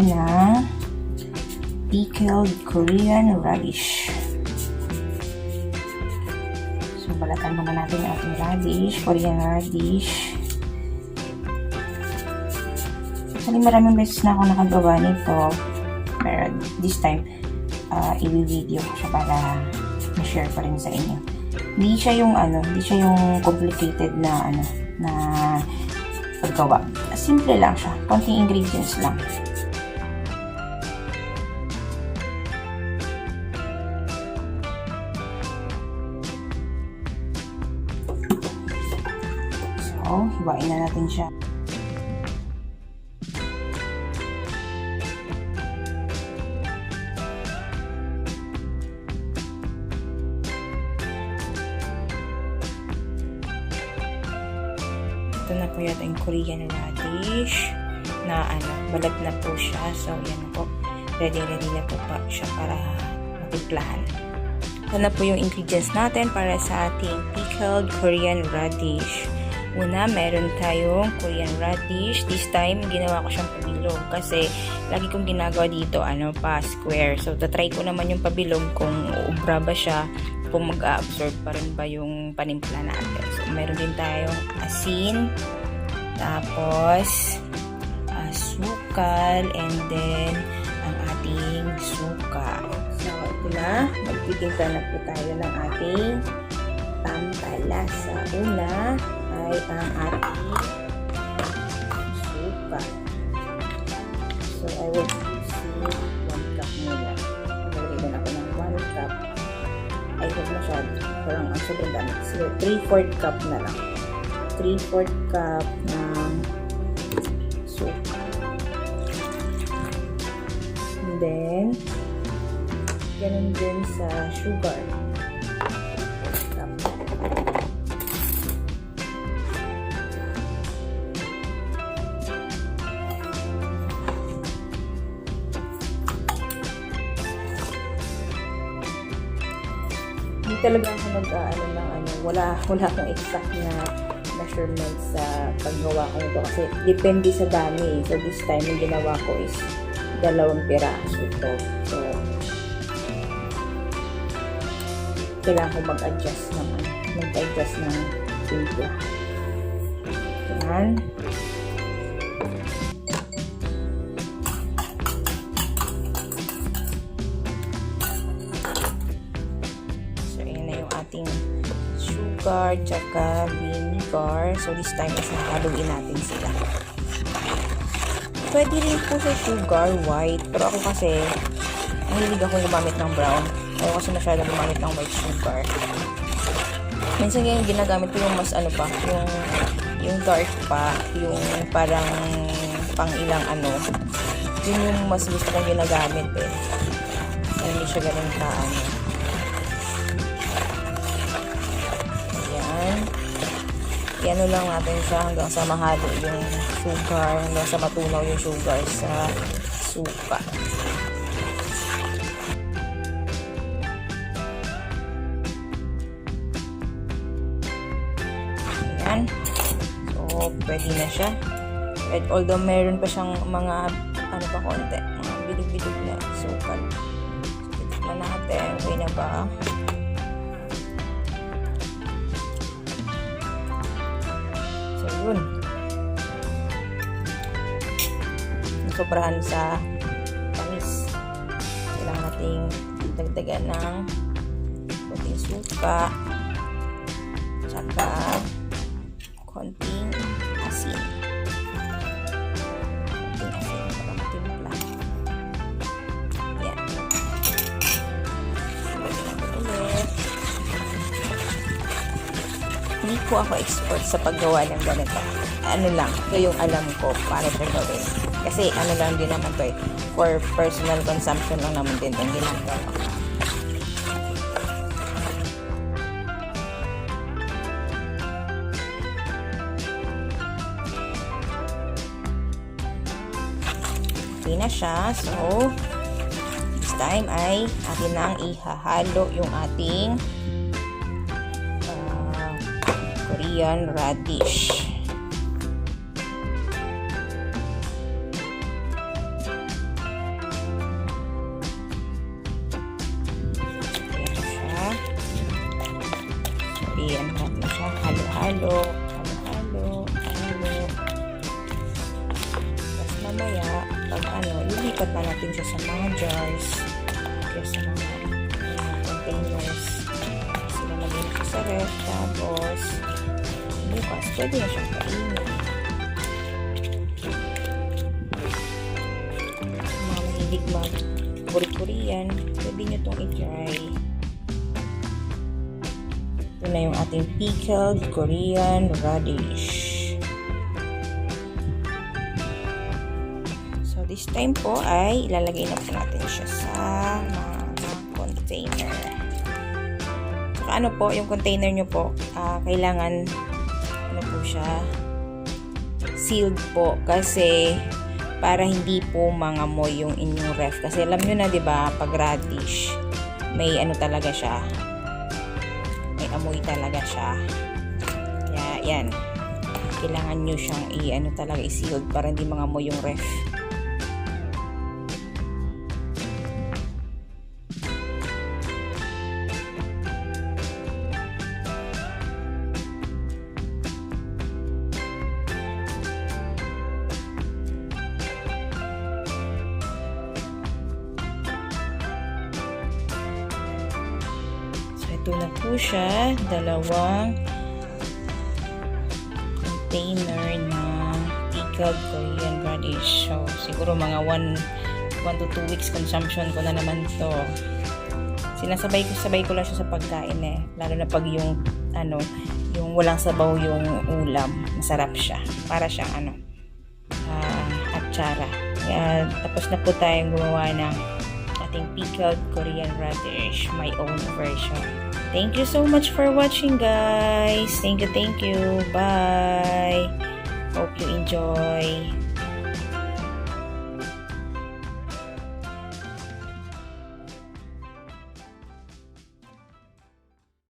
ng Pickled Korean Raddish. So, balatan muna natin yung ating radish, Korean radish. Actually, maraming beses na ako nakagawa nito. Pero this time, i-video ko siya para ma-share pa rin sa inyo. Hindi siya yung complicated na na paggawa. Simple lang siya. Konting ingredients lang. So, hiwain na natin siya. Ito na po yata yung Korean radish na balat na po siya. So, yan po. Ready na po pa siya para matimplahan. Ito na po yung ingredients natin para sa ating pickled Korean radish. Una, meron tayong Korean radish. This time, ginawa ko siyang pabilog kasi lagi kong ginagawa dito, pa square. So, tatry ko naman yung pabilog kung uubra ba siya, kung mag-absorb pa rin ba yung panimpla natin. So, meron din tayong asin, tapos asukal, and then ang ating suka. So, ito na. Magtitimpla na po tayo ng ating pampalasa. Una ay ang ating suka. So, I will see 1 cup muna. Nagawin ako ng 1 cup. Ay, huwag masyado. Parang ang sobrang dami. So, 3/4 cup na lang. 3/4 cup ng suka. And then, ganun din sa sugar. Hindi talaga ako wala akong exact na measurement sa paggawa ko nito kasi depende sa dami. So, this time, yung ginawa ko is 2 piraso ito. So, kailangan ko mag-adjust ng timpla. Yan. Sugar, tsaka vinegar. So, this time is haluin natin sila. Pwede rin po sa sugar, white. Pero ako kasi, mahilig ako gumamit ng brown. Ayaw kasi masyado gumamit ng white sugar. Minsan yung ginagamit ko yung mas yung dark pa, yung parang pang ilang yun yung mas gusto kong ginagamit eh. Hindi siya ganun ka Yan lang natin siya hanggang sa mahalo yung sugar, hanggang sa matunaw yung sugar sa suka. Ayan. So, pwede na siya. Although meron pa siyang mga, konti, mga bilog-bilog na suka. So, titikman natin. Okay na ba? Yun. Sobrahan sa tamis. Kailangan nating dagdagan ng konting suka, tsaka konting asin. Konting asin para matimpla. Yan. Ulit. Hindi po ako expert sa paggawa ng ganito. Ito yung alam ko paano ito gawin. Kasi lang din naman to for personal consumption lang naman din yung ginagawa. Okay na siya. So, this time ay atin nang ihahalo yung ating Korean radish. halo-halo. Tapos mamaya, pag lilipat na natin siya sa mga jars. Kaya sa mga containers. Sila lagyan siya sa ref. Tapos, bukas, pwede na siyang kainin. Mga mahilig mag-Korean, pwede nyo itong i-try. Ito na yung ating Pickled Korean Raddish. So, this time po ay ilalagay na po natin siya sa mga container. Saka ano po, yung container nyo po, kailangan po siya sealed po kasi para hindi po mangamoy yung inyong ref. Kasi alam nyo na, diba, pag radish, may talaga siya. May amoy talaga siya. Kaya, yan. Kailangan nyo siyang talaga i-sealed para hindi mangamoy yung ref. Ito na po siya, dalawang container na Pickled Korean Raddish. So, siguro mga 1 to 2 weeks consumption ko na naman to. Sabay ko lang siya sa pagkain lalo na pag yung walang sabaw yung ulam, masarap siya. Para siyang atsara. Kaya, tapos na po tayong gumawa ng ating Pickled Korean Raddish, my own version. Thank you so much for watching, guys. Thank you. Bye. Hope you enjoy.